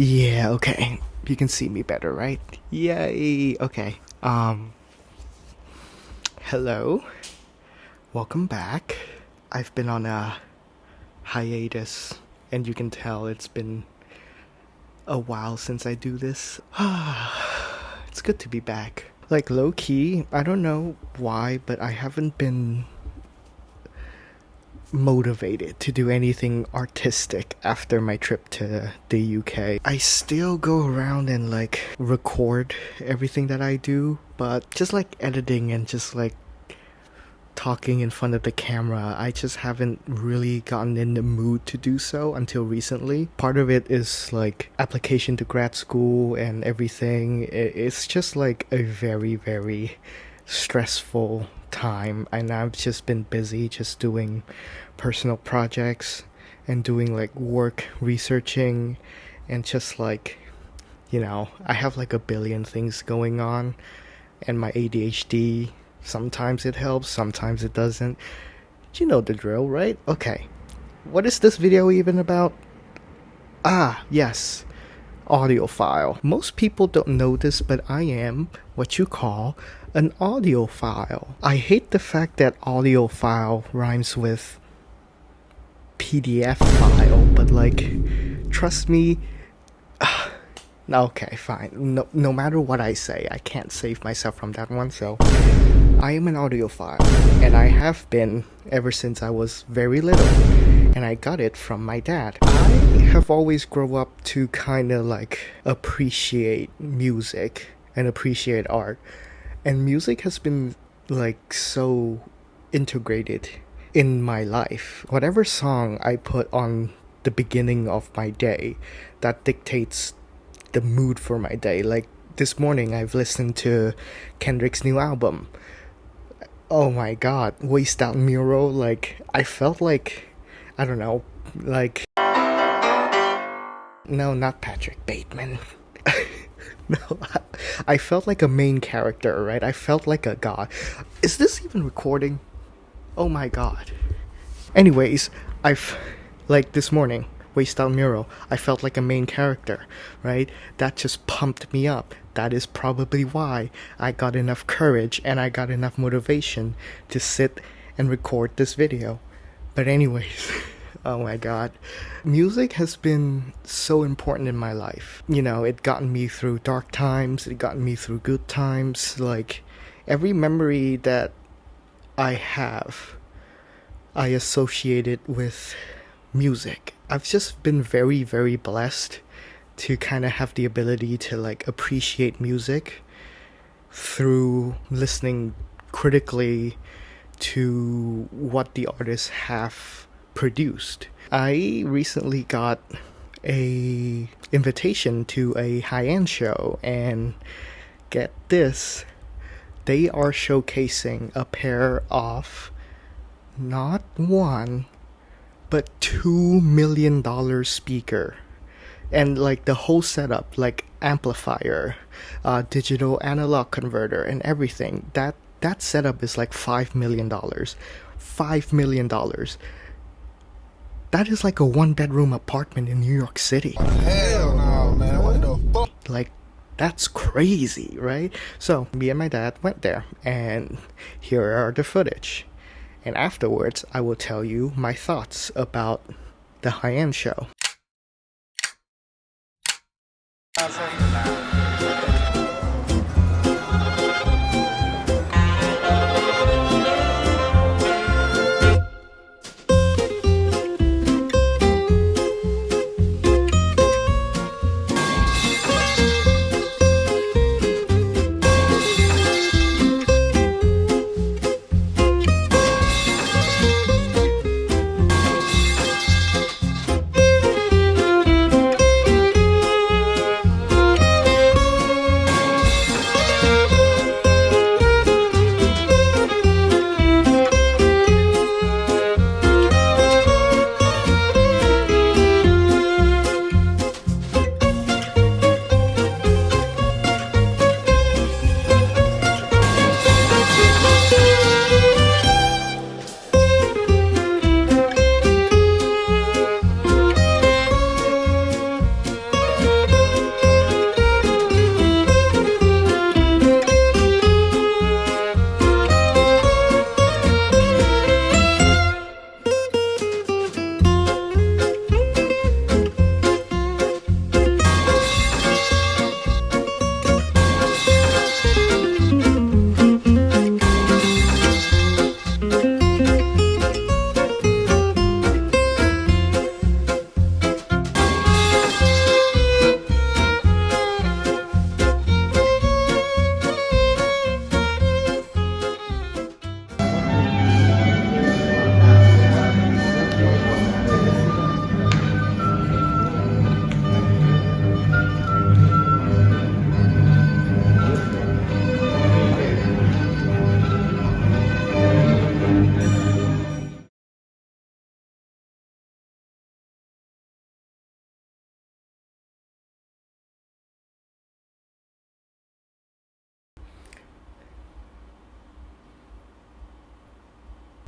Yeah, okay. You can see me better, right? Yay. Okay. Hello. Welcome back. I've been on a hiatus, and you can tell it's been a while since I do this. It's good to be back. Like, low key, I don't know why, but I haven't been motivated to do anything artistic after my trip to the UK. I still go around and like record everything that I do, but just like editing and just like talking in front of the camera, I just haven't really gotten in the mood to do so until recently. Part of it is like application to grad school and everything. It's just like a very, very stressful time, and I've just been busy just doing personal projects and doing like work researching and just like, I have like a billion things going on, and my ADHD, sometimes it helps, sometimes it doesn't. You know the drill, right? Okay, what is this video even about? Yes, audiophile. Most people don't know this, but I am what you call an audiophile. I hate the fact that audiophile rhymes with PDF file, but like, trust me. Okay, fine. No matter what I say, I can't save myself from that one, so I am an audiophile, and I have been ever since I was very little, and I got it from my dad. I have always grown up to kind of like appreciate music and appreciate art, and music has been like so integrated in my life. Whatever song I put on the beginning of my day, that dictates the mood for my day. Like this morning I've listened to Kendrick's new album. Oh my god, Waste Out Mural. Like, I felt like, I don't know, like, no, not Patrick Bateman. No, I felt like a main character, right? I felt like a god. Is this even recording? Oh my god. Anyways, like this morning, Waste Out Mural, I felt like a main character, right? That just pumped me up. That is probably why I got enough courage and I got enough motivation to sit and record this video. But anyways, oh my god. Music has been so important in my life. It gotten me through dark times, it gotten me through good times. Like, every memory that I have, I associate it with music. I've just been very, very blessed to kind of have the ability to like appreciate music through listening critically to what the artists have produced. I recently got a invitation to a high-end show, and get this, they are showcasing a pair of not one but $2 million speaker, and like the whole setup, like amplifier, digital analog converter, and everything. That setup is like $5 million. $5 million. That is like a 1-bedroom apartment in New York City. Hell no, man. What the fuck? Like, that's crazy, right? So me and my dad went there, and here are the footage. And afterwards, I will tell you my thoughts about the high-end show.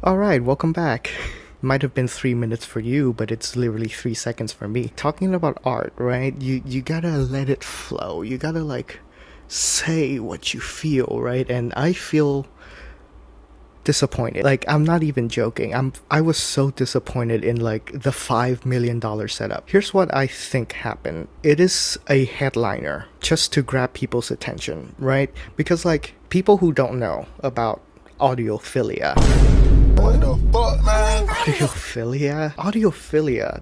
Alright, welcome back. Might have been 3 minutes for you, but it's literally 3 seconds for me. Talking about art, right? You gotta let it flow. You gotta like say what you feel, right? And I feel disappointed. Like, I'm not even joking. I was so disappointed in like the $5 million setup. Here's what I think happened. It is a headliner just to grab people's attention, right? Because like people who don't know about audiophilia. What the fuck, man? Audiophilia?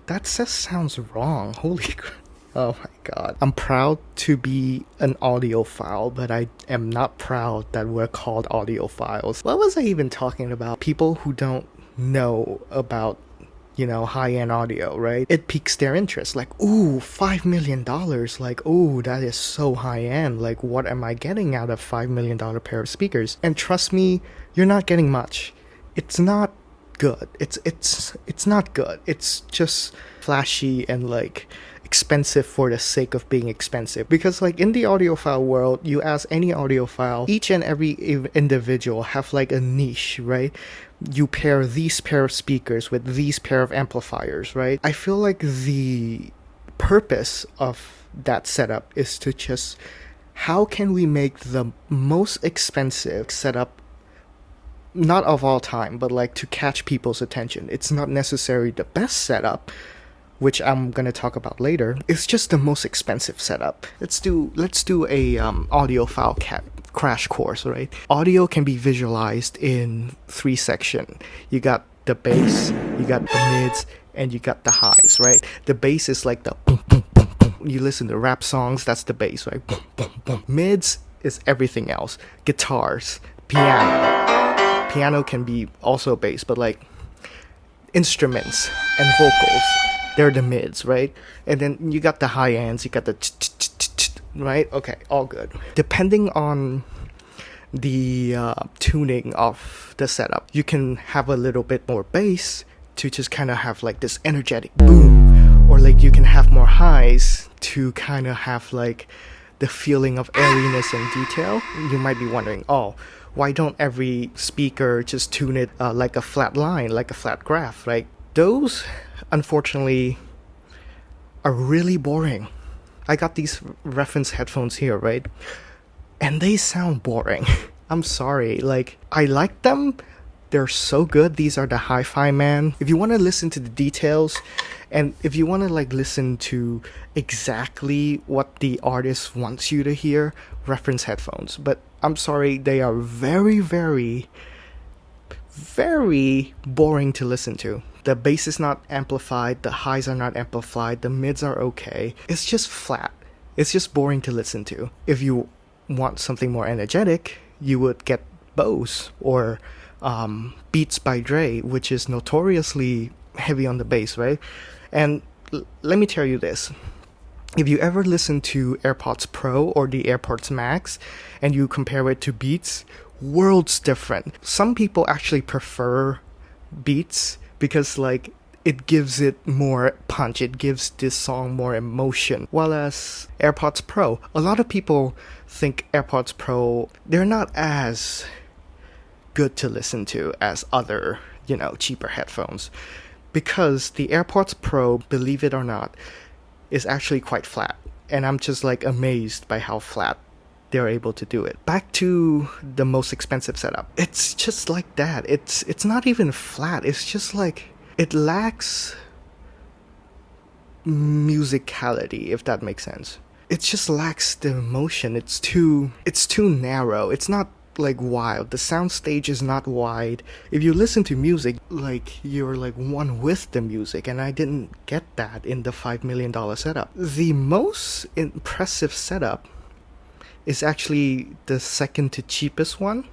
That just sounds wrong. Holy crap. Oh my god. I'm proud to be an audiophile, but I am not proud that we're called audiophiles. What was I even talking about? People who don't know about, you know, high-end audio, right? It piques their interest. Like, ooh, $5 million. Like, ooh, that is so high-end. Like, what am I getting out of $5 million pair of speakers? And trust me, you're not getting much. It's not good. It's not good. It's just flashy and like expensive for the sake of being expensive. Because like in the audiophile world, you ask any audiophile, each and every individual have like a niche, right? You pair these pair of speakers with these pair of amplifiers, right? I feel like the purpose of that setup is to just, how can we make the most expensive setup, not of all time, but like to catch people's attention. It's not necessarily the best setup, which I'm gonna talk about later. It's just the most expensive setup. Let's do a audiophile crash course, right? Audio can be visualized in 3 sections. You got the bass, you got the mids, and you got the highs, right? The bass is like the boom, boom, boom, boom. You listen to rap songs, that's the bass, right? Boom, boom, boom. Mids is everything else. Guitars, piano. Piano can be also bass, but like instruments and vocals, they're the mids, right? And then you got the high ends, you got the right? Okay, all good. Depending on the tuning of the setup, you can have a little bit more bass to just kind of have like this energetic boom, or like you can have more highs to kind of have like the feeling of airiness and detail. You might be wondering, oh, why don't every speaker just tune it like a flat line, like a flat graph, right? Those, unfortunately, are really boring. I got these reference headphones here, right? And they sound boring. I'm sorry. Like, I like them. They're so good. These are the hi-fi man. If you want to listen to the details, and if you want to like listen to exactly what the artist wants you to hear, reference headphones. But I'm sorry, they are very, very, very boring to listen to. The bass is not amplified, the highs are not amplified, the mids are okay. It's just flat. It's just boring to listen to. If you want something more energetic, you would get Bose or Beats by Dre, which is notoriously heavy on the bass, right? And let me tell you this. If you ever listen to AirPods Pro or the AirPods Max and you compare it to Beats, worlds different. Some people actually prefer Beats because like it gives it more punch, it gives this song more emotion. While as AirPods Pro, a lot of people think AirPods Pro, they're not as good to listen to as other, you know, cheaper headphones. Because the AirPods Pro, believe it or not, is actually quite flat. And I'm just like amazed by how flat they're able to do it. Back to the most expensive setup. It's just like that. It's not even flat. It's just like, it lacks musicality, if that makes sense. It just lacks the emotion. It's too narrow. It's not like wide. The sound stage is not wide. If you listen to music, like you're like one with the music, and I didn't get that in the $5 million setup. The most impressive setup is actually the second to cheapest one.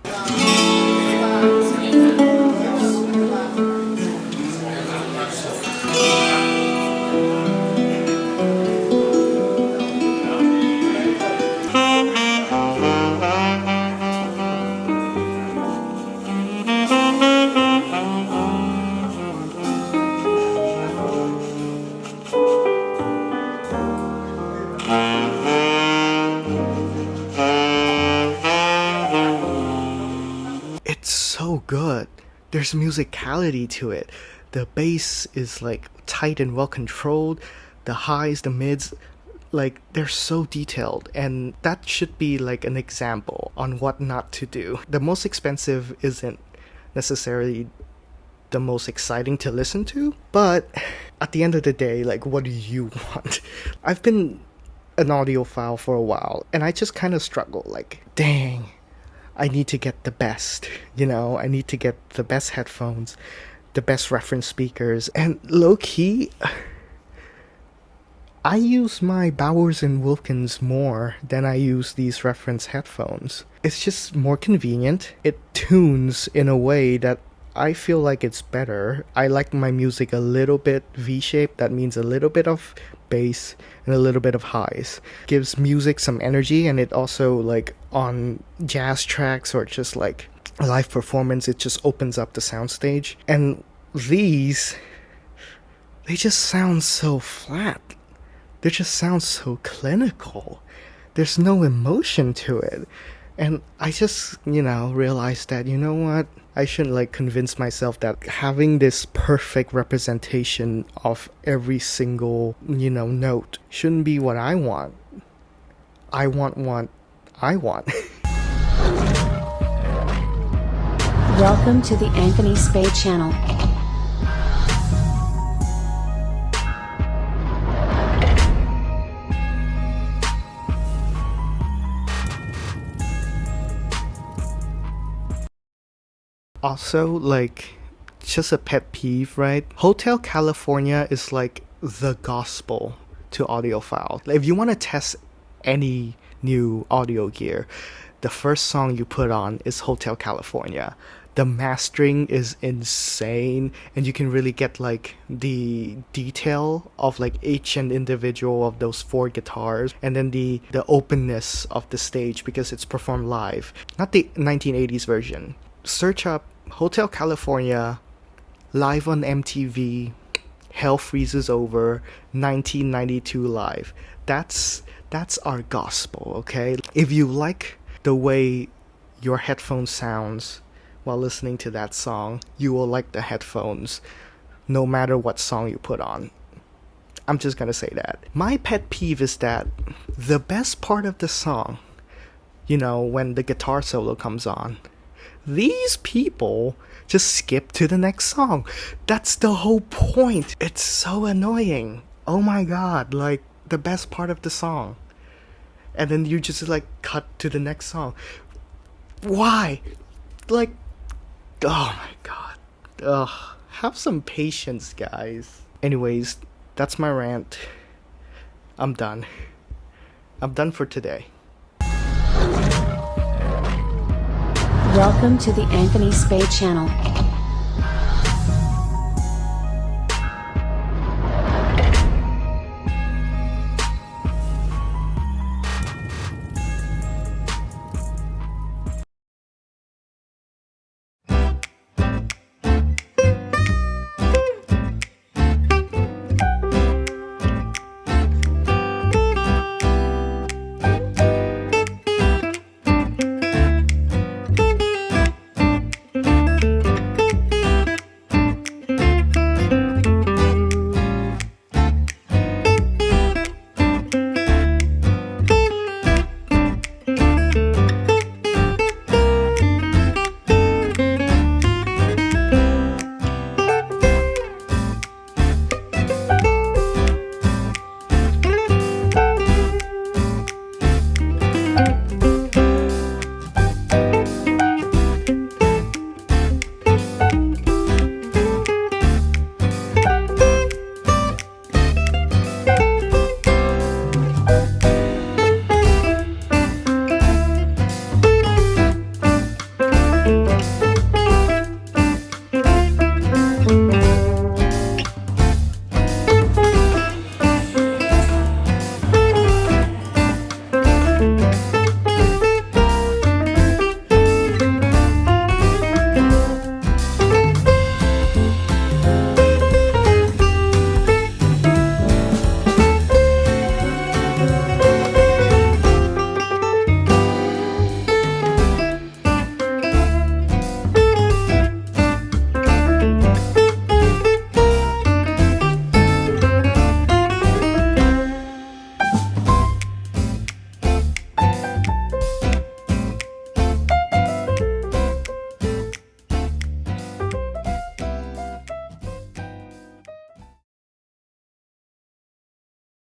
It's so good. there's musicality to it. The bass is like tight and well controlled. The highs, the mids, like they're so detailed, and that should be like an example on what not to do. The most expensive isn't necessarily the most exciting to listen to, but at the end of the day, like, what do you want? I've been an audiophile for a while, and I just kind of struggle, like, dang, I need to get the best, I need to get the best headphones, the best reference speakers, and low-key, I use my Bowers & Wilkins more than I use these reference headphones. It's just more convenient. It tunes in a way that I feel like it's better. I like my music a little bit V-shaped. That means a little bit of bass and a little bit of highs. Gives music some energy, and it also, like, on jazz tracks or just like a live performance, it just opens up the soundstage. And these, they just sound so flat. They just sound so clinical. There's no emotion to it. And I just, realized that, what? I shouldn't, like, convince myself that having this perfect representation of every single, note shouldn't be what I want. I want what I want. Welcome to the Anthony Spade channel. Also, like, just a pet peeve, right? Hotel California is like the gospel to audiophiles. If you want to test any new audio gear, the first song you put on is Hotel California. The mastering is insane, and you can really get, like, the detail of, like, each and individual of those 4 guitars, and then the openness of the stage because it's performed live. Not the 1980s version. Search up Hotel California live on MTV, Hell Freezes Over, 1992 live. That's our gospel, okay? If you like the way your headphone sounds while listening to that song, you will like the headphones no matter what song you put on. I'm just gonna say that. My pet peeve is that the best part of the song, when the guitar solo comes on, these people just skip to the next song. That's the whole point. It's so annoying. Oh my god, like, the best part of the song. And then you just, like, cut to the next song. Why? Like, oh my god. Ugh. Have some patience, guys. Anyways, that's my rant. I'm done. I'm done for today. Welcome to the Anthony Spade channel.